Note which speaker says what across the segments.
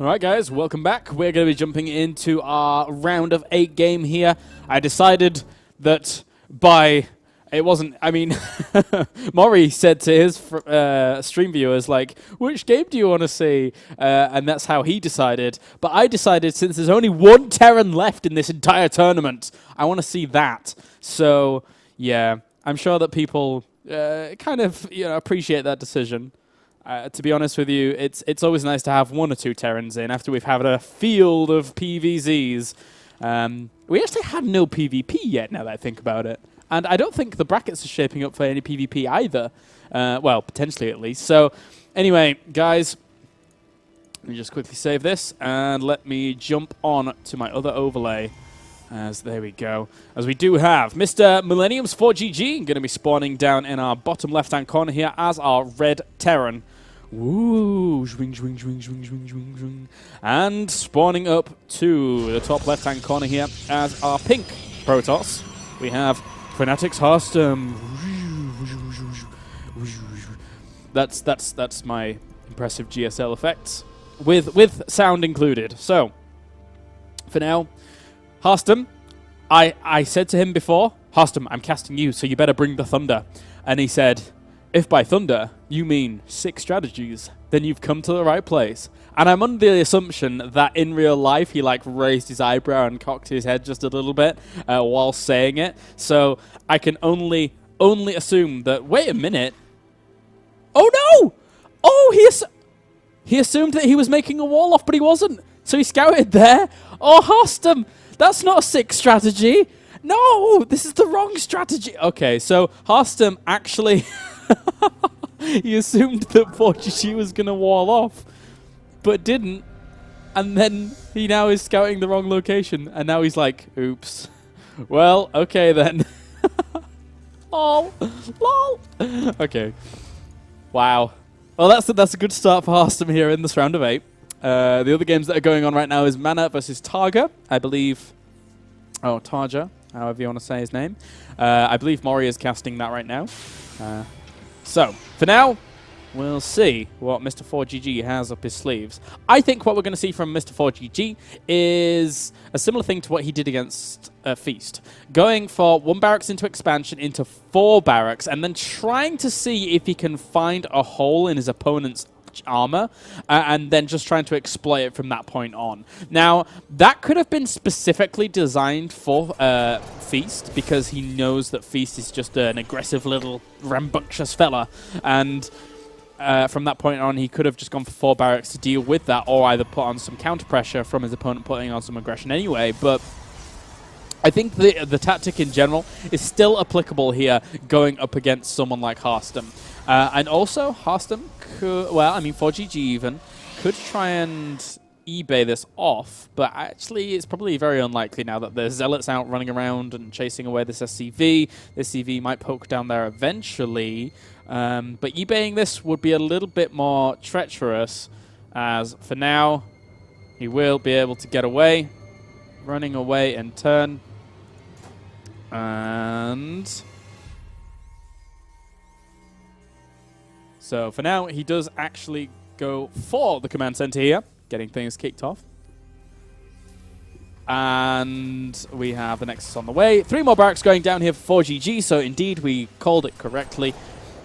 Speaker 1: Alright guys, welcome back. We're going to be jumping into our round of 8 game here. I decided that it wasn't, I mean, Maury said to his stream viewers, like, which game do you want to see? And that's how he decided. But I decided, since there's only one Terran left in this entire tournament, I want to see that. So, yeah, I'm sure that people kind of appreciate that decision. To be honest with you, it's always nice to have 1 or 2 Terrans in after we've had a field of PvZs. We actually had no PvP yet, now that I think about it. And I don't think the brackets are shaping up for any PvP either. Well, potentially at least. So, anyway, guys, let me just quickly save this. And let me jump on to my other overlay. There we go. As we do have Mr. Millennium's forGG going to be spawning down in our bottom left-hand corner here as our red Terran. Woo! Zwing, zwing, zwing, zwing, zwing, zwing, zwing. And spawning up to the top left-hand corner here as our pink Protoss, we have Fanatics Harstem. That's my impressive GSL effects with sound included. So for now, Harstem, I said to him before, Harstem, I'm casting you, so you better bring the thunder. And he said, if by thunder you mean 6 strategies, then you've come to the right place. And I'm under the assumption that in real life he like raised his eyebrow and cocked his head just a little bit while saying it. So I can only assume that, wait a minute. Oh no! Oh, he assumed that he was making a wall off, but he wasn't. So he scouted there. Oh, Harstem, that's not a 6 strategy. No, this is the wrong strategy. Okay, so Harstem actually... he assumed that forGG was going to wall off, but didn't. And then he now is scouting the wrong location, and now he's like, oops. Well, okay then. Lol. Lol. Okay. Wow. Well, that's a good start for Harstem here in this round of 8. The other games that are going on right now is Mana versus Targa, I believe. Oh, Tarja, however you want to say his name. I believe Maury is casting that right now. So, for now, we'll see what Mr. forGG has up his sleeves. I think what we're going to see from Mr. forGG is a similar thing to what he did against Feast. Going for 1 barracks into expansion into 4 barracks, and then trying to see if he can find a hole in his opponent's armor, and then just trying to exploit it from that point on. Now, that could have been specifically designed for Feast, because he knows that Feast is just an aggressive little rambunctious fella, and from that point on, he could have just gone for 4 barracks to deal with that, or either put on some counter pressure from his opponent putting on some aggression anyway, but I think the tactic in general is still applicable here going up against someone like Harstem. And also, Harstem could, well, I mean, forGG even, could try and eBay this off, but actually it's probably very unlikely now that there's Zealots out running around and chasing away this SCV. This CV might poke down there eventually, but eBaying this would be a little bit more treacherous, as for now, he will be able to get away, running away in turn, and... So for now, he does actually go for the command center here, getting things kicked off. And we have the Nexus on the way. 3 more barracks going down here for forGG, so indeed we called it correctly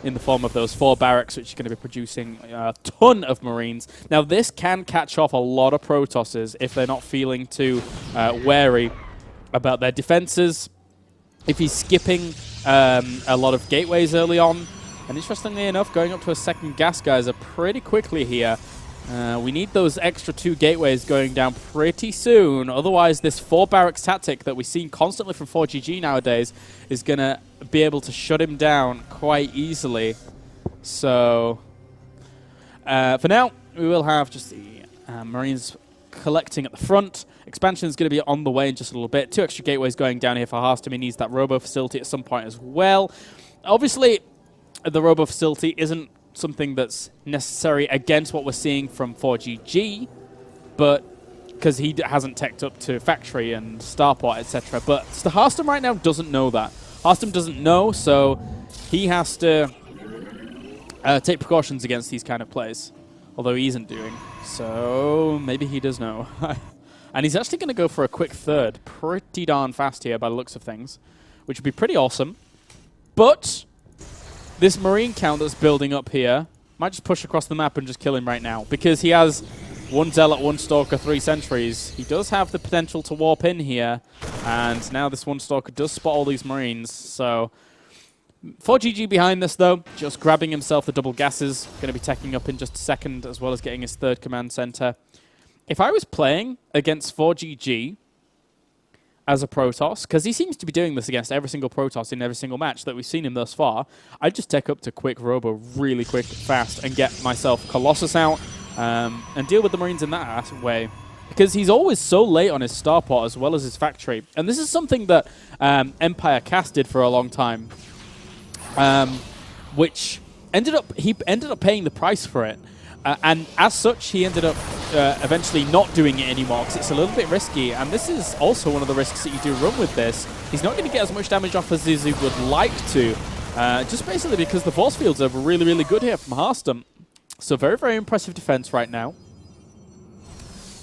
Speaker 1: in the form of those 4 barracks, which are going to be producing a ton of Marines. Now this can catch off a lot of Protosses if they're not feeling too wary about their defenses. If he's skipping a lot of gateways early on, and interestingly enough, going up to a 2nd gas geyser pretty quickly here. We need those extra 2 gateways going down pretty soon. Otherwise, this 4 barracks tactic that we've seen constantly from forGG nowadays is going to be able to shut him down quite easily. So, for now, we will have just the Marines collecting at the front. Expansion is going to be on the way in just a little bit. 2 extra gateways going down here for Harstem. He needs that robo facility at some point as well. Obviously, the robo facility isn't something that's necessary against what we're seeing from forGG, but because he hasn't teched up to factory and starport, etc. But Harstem right now doesn't know that. Harstem doesn't know, so he has to take precautions against these kind of plays, although he isn't doing. So maybe he does know. And he's actually going to go for a quick third pretty darn fast here by the looks of things, which would be pretty awesome. But this Marine count that's building up here might just push across the map and just kill him right now, because he has 1 Zealot, 1 Stalker, 3 Sentries. He does have the potential to warp in here, and now this 1 Stalker does spot all these Marines. So forGG behind this, though, just grabbing himself the double gases. Going to be teching up in just a second, as well as getting his 3rd command center. If I was playing against forGG as a Protoss, because he seems to be doing this against every single Protoss in every single match that we've seen him thus far, I'd just tech up to quick Robo really quick, fast, and get myself Colossus out and deal with the Marines in that way. Because he's always so late on his starport as well as his factory. And this is something that Empire casted for a long time, which he ended up paying the price for it. And as such, he ended up eventually not doing it anymore, because it's a little bit risky. And this is also one of the risks that you do run with this. He's not going to get as much damage off as he would like to, just basically because the force fields are really, really good here from Harstem. So very, very impressive defense right now.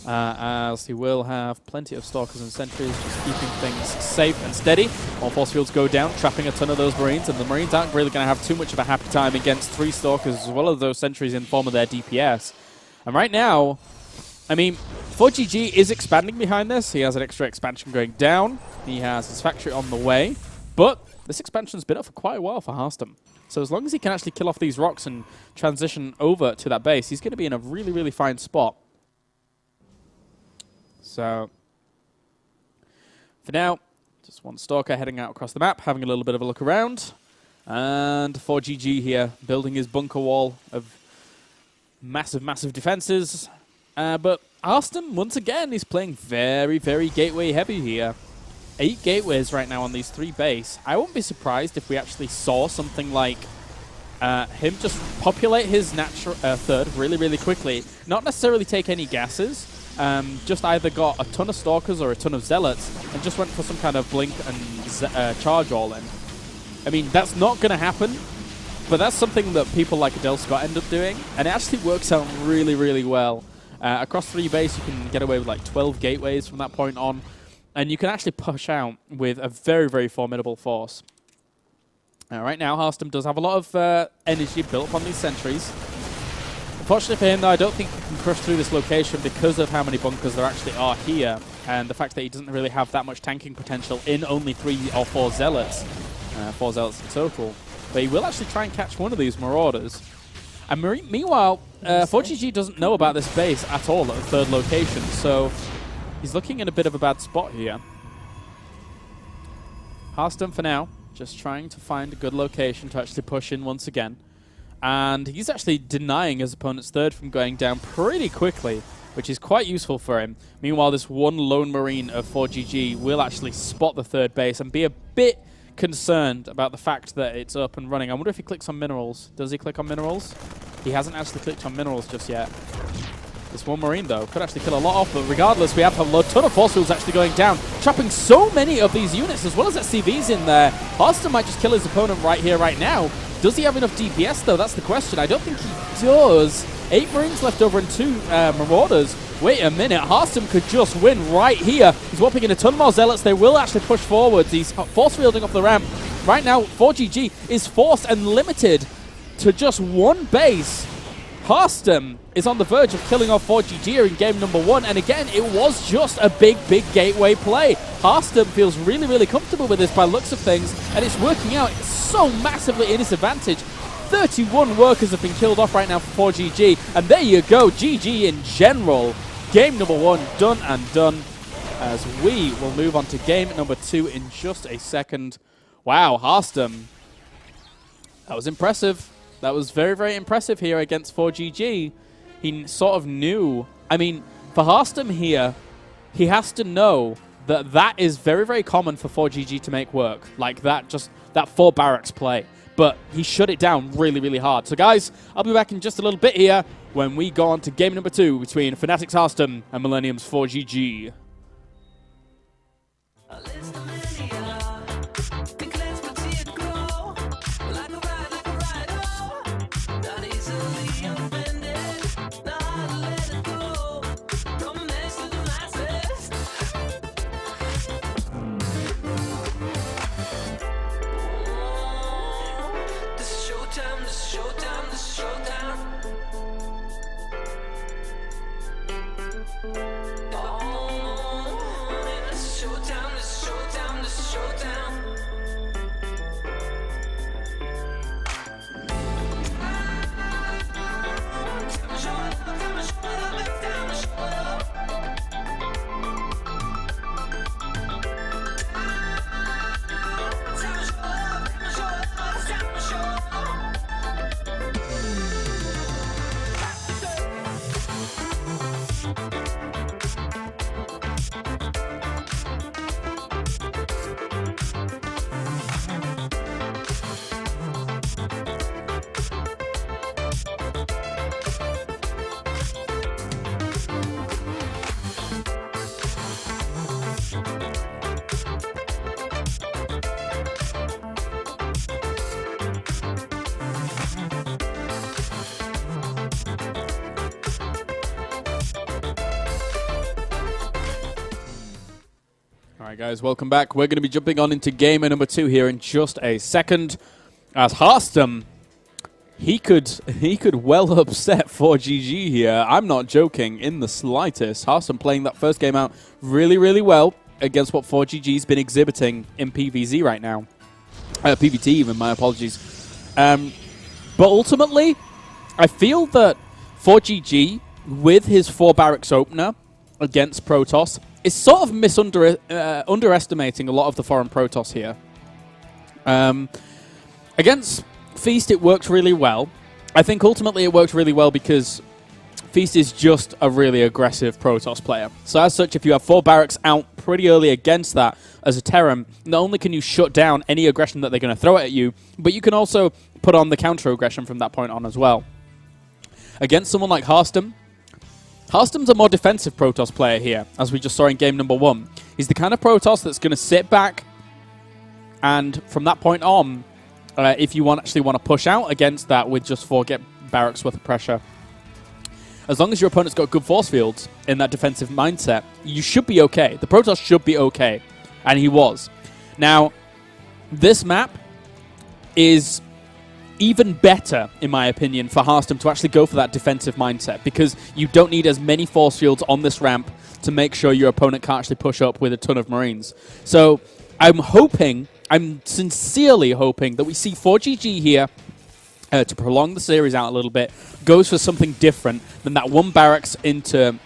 Speaker 1: As he will have plenty of Stalkers and Sentries, just keeping things safe and steady while force fields go down, trapping a ton of those Marines, and the Marines aren't really going to have too much of a happy time against 3 Stalkers as well as those Sentries in form of their DPS. And right now, I mean, forGG is expanding behind this. He has an extra expansion going down. He has his factory on the way, but this expansion's been up for quite a while for Harstem. So as long as he can actually kill off these rocks and transition over to that base, he's going to be in a really, really fine spot. So, for now, just 1 Stalker heading out across the map, having a little bit of a look around. And forGG here, building his bunker wall of massive, massive defenses. But Harstem, once again, is playing very, very gateway heavy here. 8 gateways right now on these 3 base. I wouldn't be surprised if we actually saw something like him just populate his natural 3rd really, really quickly. Not necessarily take any gases. Just either got a ton of Stalkers or a ton of Zealots and just went for some kind of blink and charge all in. I mean, that's not going to happen, but that's something that people like Adele Scott end up doing, and it actually works out really, really well. Across 3 base, you can get away with like 12 gateways from that point on, and you can actually push out with a very, very formidable force. Right now, Harstem does have a lot of energy built up on these sentries. Unfortunately for him, though, I don't think he can crush through this location because of how many bunkers there actually are here, and the fact that he doesn't really have that much tanking potential in only 3 or 4 Zealots. 4 Zealots in total. But he will actually try and catch one of these Marauders. And meanwhile, forGG doesn't know about this base at all at the 3rd location, so he's looking in a bit of a bad spot here. Harstem, for now, just trying to find a good location to actually push in once again. And he's actually denying his opponent's 3rd from going down pretty quickly, which is quite useful for him. Meanwhile, this 1 lone Marine of forGG will actually spot the 3rd base and be a bit concerned about the fact that it's up and running. I wonder if he clicks on minerals. Does he click on minerals? He hasn't actually clicked on minerals just yet. This 1 Marine, though, could actually kill a lot off, but regardless, we have a ton of force fields actually going down, trapping so many of these units, as well as SCVs in there. Harstem might just kill his opponent right here, right now. Does he have enough DPS, though? That's the question. I don't think he does. 8 Marines left over and 2 Marauders. Wait a minute. Harstem could just win right here. He's whopping in a ton more Zealots. They will actually push forwards. He's force fielding off the ramp. Right now, forGG is forced and limited to just 1 base. Harstem is on the verge of killing off forGG here in game number 1, and again, it was just a big, big gateway play. Harstem feels really, really comfortable with this by looks of things, and it's working out so massively in his advantage. 31 workers have been killed off right now for forGG, and there you go, GG in general. Game number 1 done and done, as we will move on to game number 2 in just a second. Wow, Harstem, that was impressive. That was very, very impressive here against forGG. He sort of knew. I mean, for Harstem here, he has to know that that is very, very common for forGG to make work. Like that, just that 4 barracks play. But he shut it down really, really hard. So guys, I'll be back in just a little bit here when we go on to game number 2 between Fanatics Harstem and Millennium's forGG.
Speaker 2: Not easily offended, not let it go.
Speaker 1: Alright guys, welcome back. We're going to be jumping on into game number 2 here in just a second. As Harstem, he could well upset forGG here. I'm not joking in the slightest. Harstem playing that first game out really, really well against what forGG's been exhibiting in PvZ right now. PvT even, my apologies. But ultimately, I feel that forGG, with his 4 barracks opener against Protoss, is sort of underestimating a lot of the foreign Protoss here. Against Feast, it worked really well. I think ultimately it worked really well because Feast is just a really aggressive Protoss player. So as such, if you have 4 barracks out pretty early against that as a Terran, not only can you shut down any aggression that they're going to throw at you, but you can also put on the counter-aggression from that point on as well. Against someone like Harstem, Harstem's a more defensive Protoss player here, as we just saw in game number 1. He's the kind of Protoss that's going to sit back, and from that point on, if you actually want to push out against that with just 4 barracks worth of pressure, as long as your opponent's got good force fields in that defensive mindset, you should be okay. The Protoss should be okay, and he was. Now, this map is even better, in my opinion, for Harstem to actually go for that defensive mindset, because you don't need as many force fields on this ramp to make sure your opponent can't actually push up with a ton of Marines. So I'm sincerely hoping that we see forGG here to prolong the series out a little bit, goes for something different than that 1 barracks into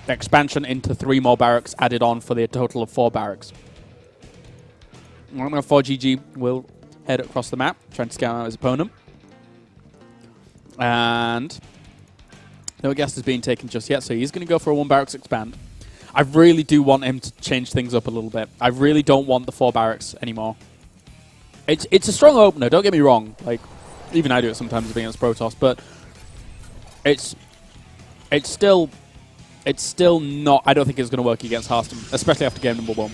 Speaker 1: expansion into 3 more barracks added on for the total of 4 barracks. Right now forGG will head across the map, trying to scout out his opponent. And no guess is being taken just yet, so he's going to go for a 1 barracks expand. I really do want him to change things up a little bit. I really don't want the 4 barracks anymore. It's a strong opener, don't get me wrong. Like, even I do it sometimes against Protoss, but it's still not. I don't think it's going to work against Harstem, especially after game number 1.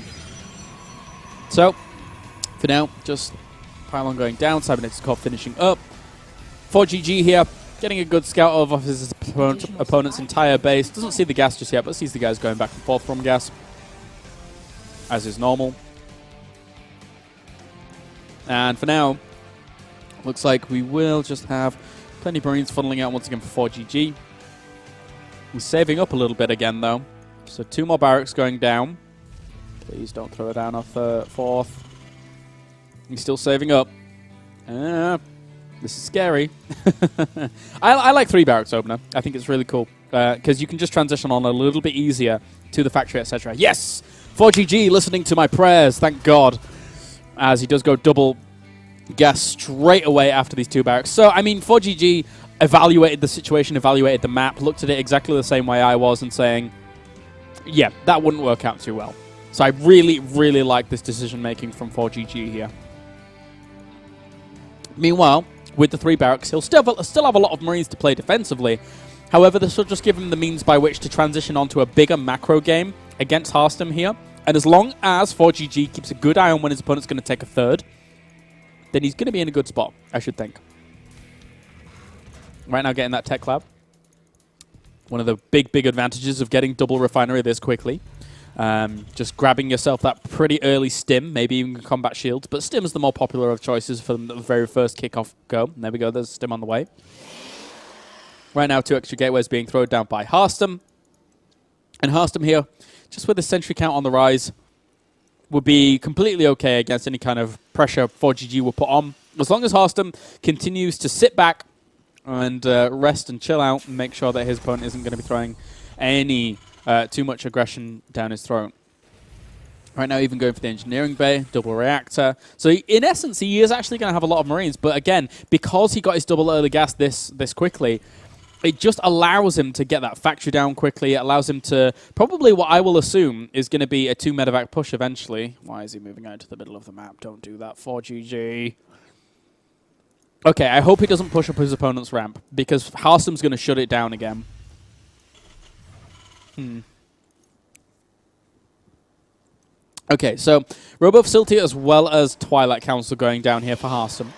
Speaker 1: So for now, just pylon going down, Cybernetics Corps finishing up. forGG here, getting a good scout of his opponent's entire base. Doesn't see the gas just yet, but sees the guys going back and forth from gas, as is normal. And for now, looks like we will just have plenty of Marines funneling out once again for forGG. He's saving up a little bit again, though. So 2 more barracks going down. Please don't throw it down off 4th. He's still saving up. This is scary. I like 3 barracks opener. I think it's really cool because you can just transition on a little bit easier to the factory, etc. Yes! forGG listening to my prayers, thank God. As he does go double gas straight away after these 2 barracks. So, I mean, forGG evaluated the situation, evaluated the map, looked at it exactly the same way I was and saying, yeah, that wouldn't work out too well. So I really, really like this decision-making from forGG here. Meanwhile, with the 3 barracks, he'll still have a lot of Marines to play defensively. However, this will just give him the means by which to transition onto a bigger macro game against Harstem here. And as long as forGG keeps a good eye on when his opponent's going to take a 3rd, then he's going to be in a good spot, I should think. Right now, getting that tech lab. One of the big advantages of getting double refinery this quickly. Just grabbing yourself that pretty early stim, maybe even combat shields. But stim is the more popular of choices for the very first kickoff go. And there we go, there's a stim on the way. Right now, 2 extra gateways being thrown down by Harstem. And Harstem here, just with the sentry count on the rise, would be completely okay against any kind of pressure forGG will put on. As long as Harstem continues to sit back and rest and chill out and make sure that his opponent isn't going to be throwing any too much aggression down his throat. Right now, even going for the engineering bay, double reactor. So in essence, he is actually going to have a lot of Marines. But again, because he got his double early gas this quickly, it just allows him to get that factory down quickly. It allows him to probably what I will assume is going to be a 2 medevac push eventually. Why is he moving out to the middle of the map? Don't do that, forGG. Okay, I hope he doesn't push up his opponent's ramp because Harstem's going to shut it down again. Okay, so Robo Facility as well as Twilight Council going down here for Harstem.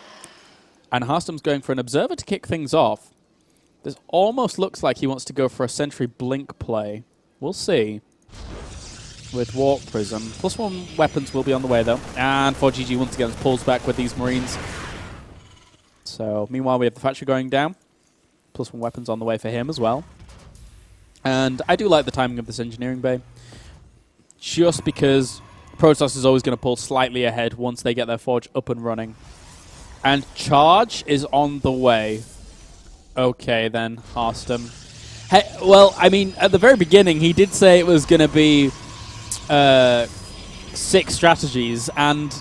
Speaker 1: And Harstem's going for an Observer to kick things off. This almost looks like he wants to go for a Sentry Blink play. We'll see. with Warp Prism. +1 weapons will be on the way, though. And forGG once again pulls back with these Marines. So, meanwhile, we have the factory going down. +1 weapons on the way for him as well. And I do like the timing of this engineering bay. Just because Protoss is always going to pull slightly ahead once they get their forge up and running. And charge is on the way. Okay, then, Harstem. Hey, well, I mean, at the very beginning, he did say it was going to be 6 strategies, and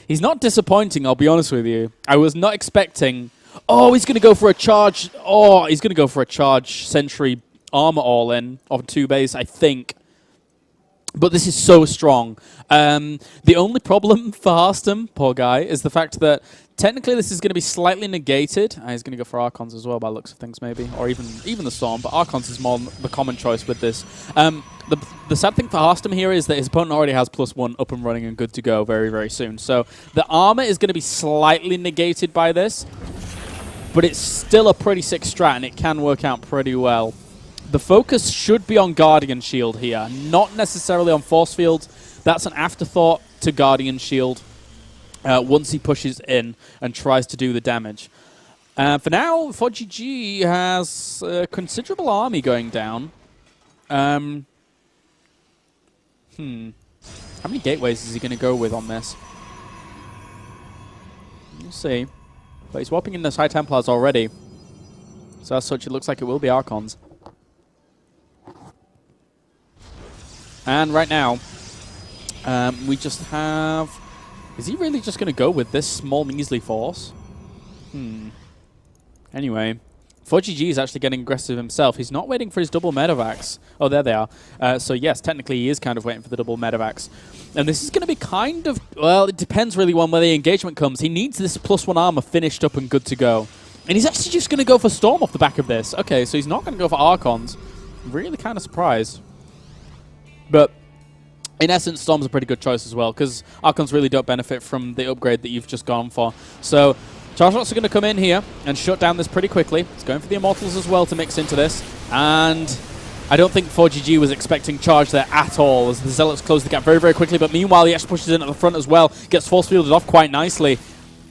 Speaker 1: he's not disappointing, I'll be honest with you. I was not expecting... Oh, he's going to go for a charge... Oh, he's going to go for a charge sentry armor all-in of 2 base, I think. But this is so strong. The only problem for Harstem, poor guy, is the fact that technically this is going to be slightly negated. He's going to go for Archons as well by the looks of things, maybe. Or even the Storm, but Archons is more the common choice with this. The sad thing for Harstem here is that his opponent already has +1 up and running and good to go very, very soon. So the armor is going to be slightly negated by this, but it's still a pretty sick strat, and it can work out pretty well. The focus should be on Guardian Shield here, not necessarily on Force Field. That's an afterthought to Guardian Shield once he pushes in and tries to do the damage. For now, forGG has a considerable army going down. How many gateways is he going to go with on this? We'll see. But he's whopping in those High Templars already. So as such, it looks like it will be Archons. And right now, we just have... Is he really just going to go with this small, measly force? Anyway, forGG is actually getting aggressive himself. He's not waiting for his double medevacs. Oh, there they are. So yes, technically he is kind of waiting for the double medevacs. And this is going to be kind of... Well, it depends really on where the engagement comes. He needs this +1 armor finished up and good to go. And he's actually just going to go for Storm off the back of this. Okay, so he's not going to go for Archons. I'm really kind of surprised. But in essence, Storm's a pretty good choice as well, because Archons really don't benefit from the upgrade that you've just gone for. So Chargeshots are going to come in here and shut down this pretty quickly. He's going for the Immortals as well to mix into this. And I don't think forGG was expecting charge there at all, as the Zealots close the gap very, very quickly. But meanwhile, he actually pushes in at the front as well. Gets force fielded off quite nicely.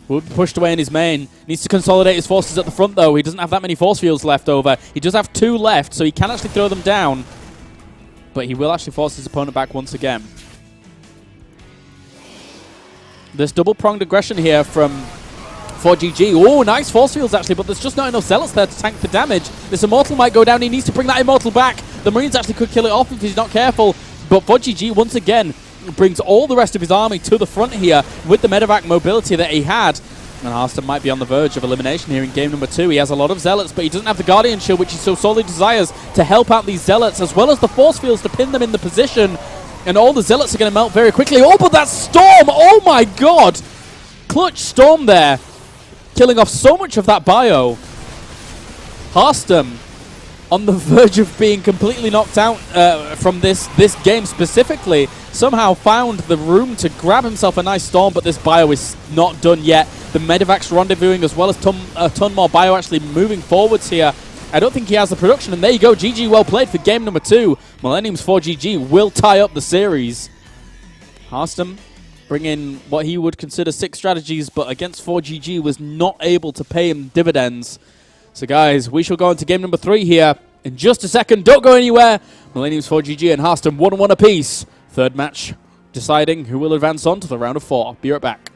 Speaker 1: Will be pushed away in his main. Needs to consolidate his forces at the front, though. He doesn't have that many force fields left over. He does have 2 left, so he can actually throw them down. But he will actually force his opponent back once again. This double-pronged aggression here from forGG. Oh, nice force fields, actually, but there's just not enough Zealots there to tank the damage. This Immortal might go down. He needs to bring that Immortal back. The Marines actually could kill it off if he's not careful. But forGG, once again, brings all the rest of his army to the front here with the medevac mobility that he had. And Harstem might be on the verge of elimination here in game number 2. He has a lot of Zealots, but he doesn't have the Guardian Shield, which he so sorely desires to help out these Zealots, as well as the force fields to pin them in the position. And all the Zealots are going to melt very quickly. Oh, but that Storm! Oh my god! Clutch Storm there, killing off so much of that bio. Harstem on the verge of being completely knocked out from this game specifically. Somehow found the room to grab himself a nice Storm, but this bio is not done yet. The medevac's rendezvousing as well as a ton more bio actually moving forwards here. I don't think he has the production, and there you go. GG well played for game number 2. Millennium's forGG will tie up the series. Harstem bringing what he would consider 6 strategies, but against forGG was not able to pay him dividends. So guys, we shall go on to game number 3 here in just a second. Don't go anywhere. Millennium's forGG and Harstem 1-1 apiece. Third match deciding who will advance on to the round of 4. Be right back.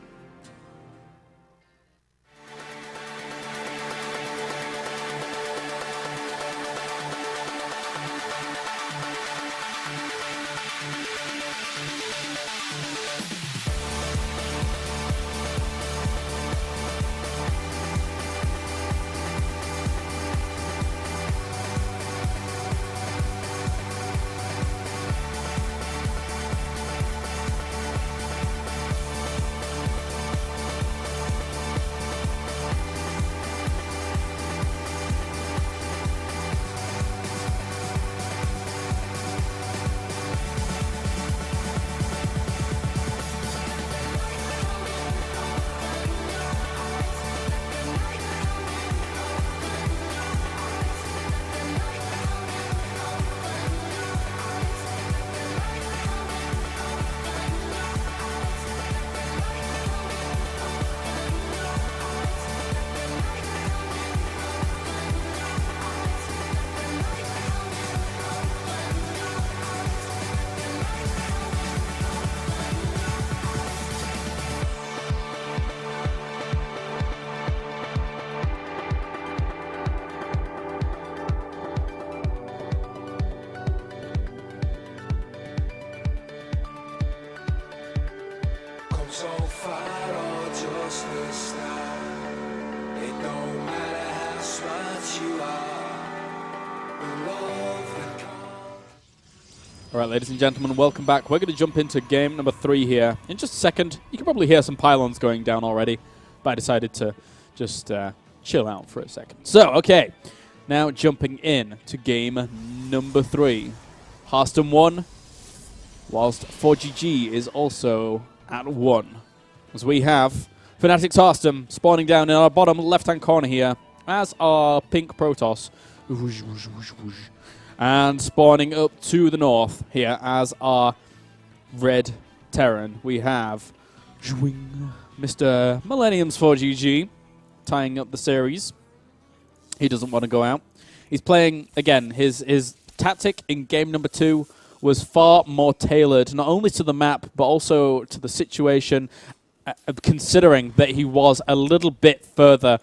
Speaker 1: All right, ladies and gentlemen, welcome back. We're going to jump into game number 3 here in just a second. You can probably hear some pylons going down already, but I decided to just chill out for a second. So, okay, now jumping in to game number 3. Harstem 1, whilst forGG is also at 1. As we have Fnatic's Harstem spawning down in our bottom left-hand corner here as our pink Protoss. And spawning up to the north here as our red Terran. We have Mr. Millennium's forGG tying up the series. He doesn't want to go out. He's playing, again, his tactic in game number 2 was far more tailored, not only to the map, but also to the situation, considering that he was a little bit further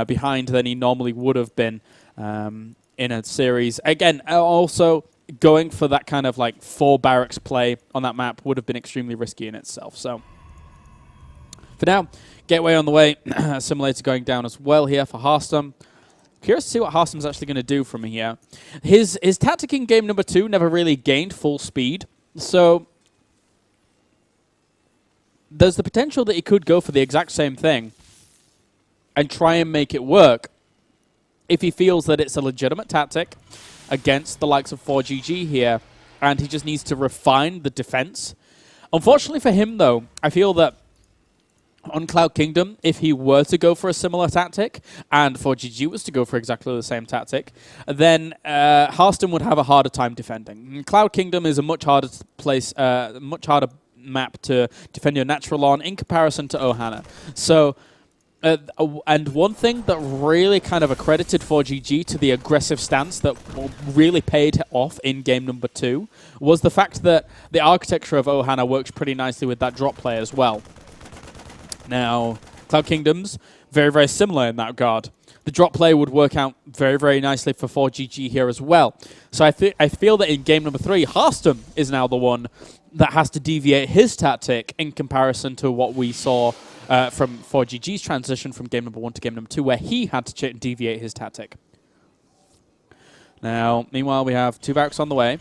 Speaker 1: behind than he normally would have been in a series. Again, also going for that kind of like 4 barracks play on that map would have been extremely risky in itself. So for now, gateway on the way, simulator going down as well here for Harstem. Curious to see what Harstem's actually going to do from here. His tactic in game number 2 never really gained full speed, so there's the potential that he could go for the exact same thing and try and make it work if he feels that it's a legitimate tactic against the likes of forGG here, and he just needs to refine the defense. Unfortunately for him, though, I feel that on Cloud Kingdom, if he were to go for a similar tactic, and forGG was to go for exactly the same tactic, then Harstem would have a harder time defending. Cloud Kingdom is a much harder place, much harder map to defend your natural on in comparison to Ohana. So, and one thing that really kind of accredited forGG to the aggressive stance that really paid off in game number 2 was the fact that the architecture of Ohana works pretty nicely with that drop play as well. Now, Cloud Kingdom's very, very similar in that regard. The drop play would work out very, very nicely for forGG here as well. So I feel that in game number 3, Harstem is now the one that has to deviate his tactic in comparison to what we saw from forGG's transition from game number 1 to game number 2, where he had to deviate his tactic. Now, meanwhile, we have 2 barracks on the way.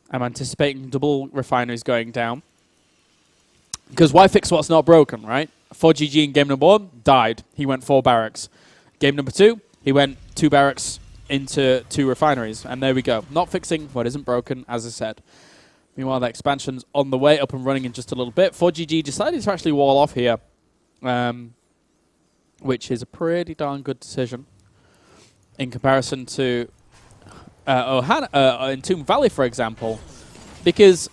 Speaker 1: I'm anticipating double refineries going down. Because why fix what's not broken, right? forGG in game number 1 died. He went 4 barracks. Game number 2, he went 2 barracks into 2 refineries. And there we go. Not fixing what isn't broken, as I said. Meanwhile, the expansion's on the way, up and running in just a little bit. forGG decided to actually wall off here, which is a pretty darn good decision in comparison to Ohana, in Tomb Valley, for example. Because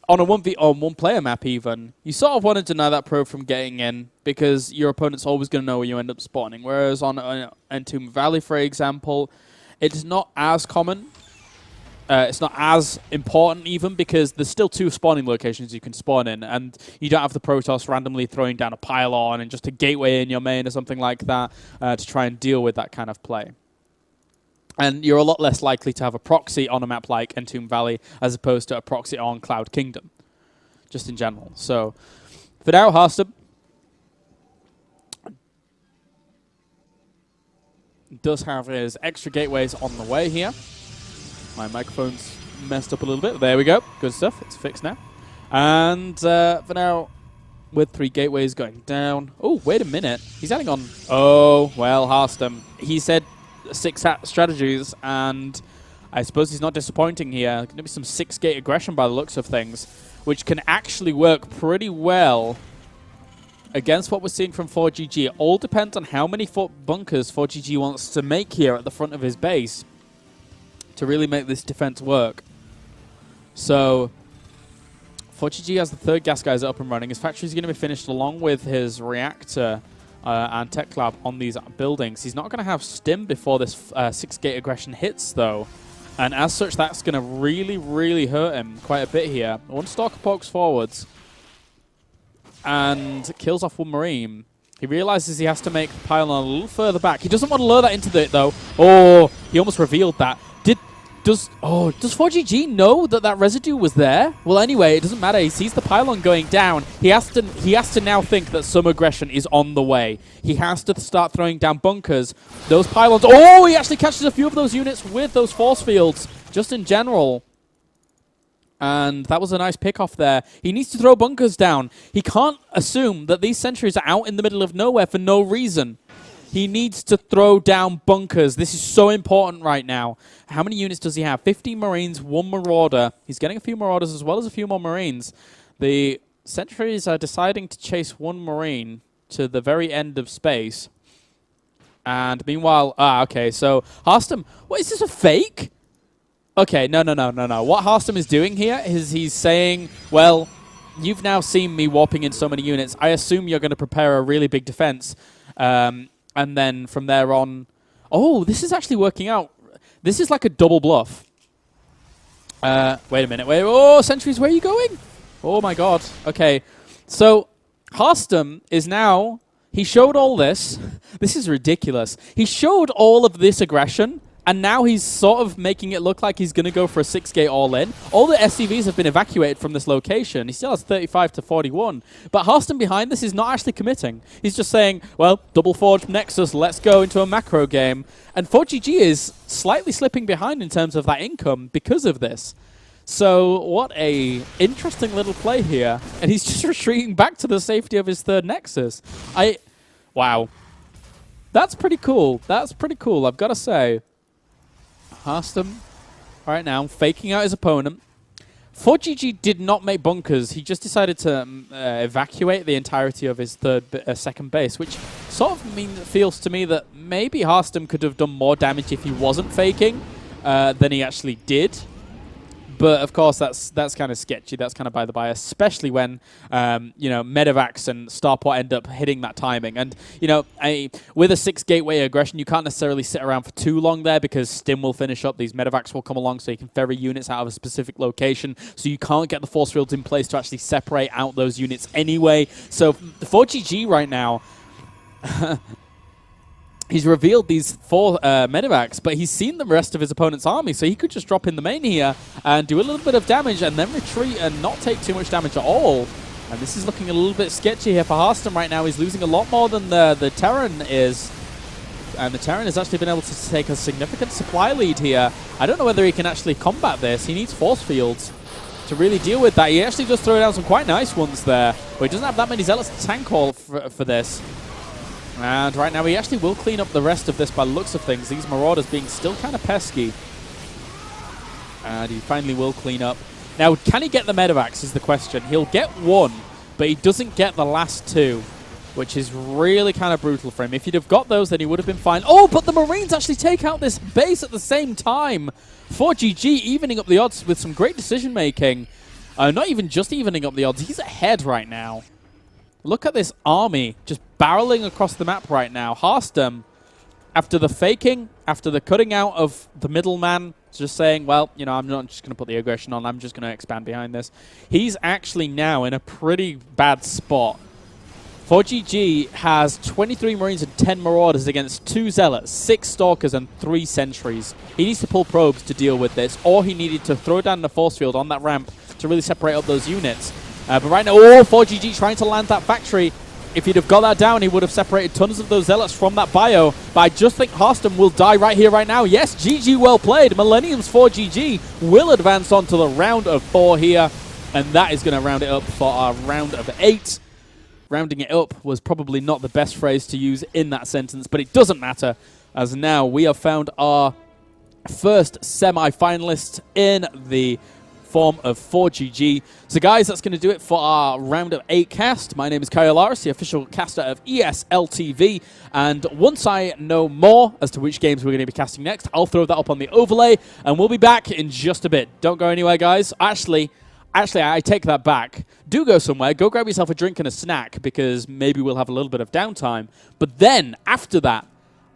Speaker 1: on a 1v1 player map even, you sort of want to deny that probe from getting in because your opponent's always going to know where you end up spawning. Whereas on Tomb Valley, for example, it's not as common. It's not as important even because there's still 2 spawning locations you can spawn in, and you don't have the Protoss randomly throwing down a pylon and just a gateway in your main or something like that to try and deal with that kind of play. And you're a lot less likely to have a proxy on a map like Entomb Valley as opposed to a proxy on Cloud Kingdom, just in general. So, for now, Harstem does have his extra gateways on the way here. My microphone's messed up a little bit. There we go. Good stuff. It's fixed now. And for now, with 3 gateways going down. Oh, wait a minute. He's adding on. Oh, well, Harstem. He said 6 strategies, and I suppose he's not disappointing here. Going to be some 6-gate aggression by the looks of things, which can actually work pretty well against what we're seeing from forGG. It all depends on how many bunkers forGG wants to make here at the front of his base to really make this defense work. So, forGG has the 3rd gas geyser up and running. His factory is going to be finished along with his reactor and tech lab on these buildings. He's not going to have stim before this 6-gate aggression hits, though. And as such, that's going to really, really hurt him quite a bit here. 1 stalker pokes forwards and kills off 1 marine. He realizes he has to make the pylon a little further back. He doesn't want to lure that into it, though. Oh, he almost revealed that. Does forGG know that that residue was there? Well, anyway, it doesn't matter. He sees the pylon going down. He has to now think that some aggression is on the way. He has to start throwing down bunkers. Those pylons. Oh, he actually catches a few of those units with those force fields, just in general. And that was a nice pick-off there. He needs to throw bunkers down. He can't assume that these sentries are out in the middle of nowhere for no reason. He needs to throw down bunkers. This is so important right now. How many units does he have? 15 Marines, 1 Marauder. He's getting a few Marauders as well as a few more Marines. The sentries are deciding to chase 1 Marine to the very end of space. And meanwhile... okay, so Harstem... What, is this a fake? Okay, no. What Harstem is doing here is he's saying, well, you've now seen me warping in so many units. I assume you're going to prepare a really big defense. And then from there on... Oh, this is actually working out. This is like a double bluff. Wait a minute. Wait. Oh, sentries, where are you going? Oh, my God. Okay. So, Harstem is now... He showed all this. This is ridiculous. He showed all of this aggression, and now he's sort of making it look like he's going to go for a 6-gate all-in. All the SCVs have been evacuated from this location. He still has 35 to 41. But Harstem behind this is not actually committing. He's just saying, well, double forge Nexus, let's go into a macro game. And forGG is slightly slipping behind in terms of that income because of this. So what a interesting little play here. And he's just retreating back to the safety of his 3rd Nexus. Wow. That's pretty cool. That's pretty cool, I've got to say. Harstem, right now, faking out his opponent. forGG did not make bunkers. He just decided to evacuate the entirety of his 2nd base, which sort of feels to me that maybe Harstem could have done more damage if he wasn't faking than he actually did. But, of course, that's kind of sketchy. That's kind of by the by, especially when, Medevacs and Starport end up hitting that timing. And, with a 6-gateway aggression, you can't necessarily sit around for too long there because Stim will finish up. These Medevacs will come along so you can ferry units out of a specific location. So you can't get the force fields in place to actually separate out those units anyway. So, forGG right now... He's revealed these 4 medevacs, but he's seen the rest of his opponent's army, so he could just drop in the main here and do a little bit of damage and then retreat and not take too much damage at all. And this is looking a little bit sketchy here for Harstem right now. He's losing a lot more than the Terran is. And the Terran has actually been able to take a significant supply lead here. I don't know whether he can actually combat this. He needs force fields to really deal with that. He actually does throw down some quite nice ones there, but he doesn't have that many Zealots to tank all for this. And right now, he actually will clean up the rest of this by the looks of things. These Marauders being still kind of pesky. And he finally will clean up. Now, can he get the Medevacs is the question. He'll get 1, but he doesn't get the last 2, which is really kind of brutal for him. If he'd have got those, then he would have been fine. Oh, but the Marines actually take out this base at the same time. forGG evening up the odds with some great decision-making. Not even just evening up the odds. He's ahead right now. Look at this army just barreling across the map right now. Harstem, after the faking, after the cutting out of the middleman, just saying, well, I'm not just going to put the aggression on, I'm just going to expand behind this. He's actually now in a pretty bad spot. forGG has 23 Marines and 10 Marauders against 2 Zealots, 6 Stalkers, and 3 Sentries. He needs to pull probes to deal with this, or he needed to throw down the force field on that ramp to really separate up those units. But right now, forGG trying to land that factory. If he'd have got that down, he would have separated tons of those Zealots from that bio. But I just think Harstem will die right here, right now. Yes, GG, well played. Millennium's forGG will advance on to the round of 4 here. And that is going to round it up for our round of 8. Rounding it up was probably not the best phrase to use in that sentence, but it doesn't matter, as now we have found our first semi-finalist in the form of forGG. So guys, that's going to do it for our round of 8 cast. My name is Kyle Laris, the official caster of ESLTV, and once I know more as to which games we're going to be casting next, I'll throw that up on the overlay, and we'll be back in just a bit. Don't go anywhere, guys. Actually, I take that back. Do go somewhere. Go grab yourself a drink and a snack, because maybe we'll have a little bit of downtime. But then, after that,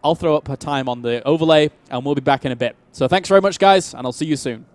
Speaker 1: I'll throw up a time on the overlay, and we'll be back in a bit. So thanks very much, guys, and I'll see you soon.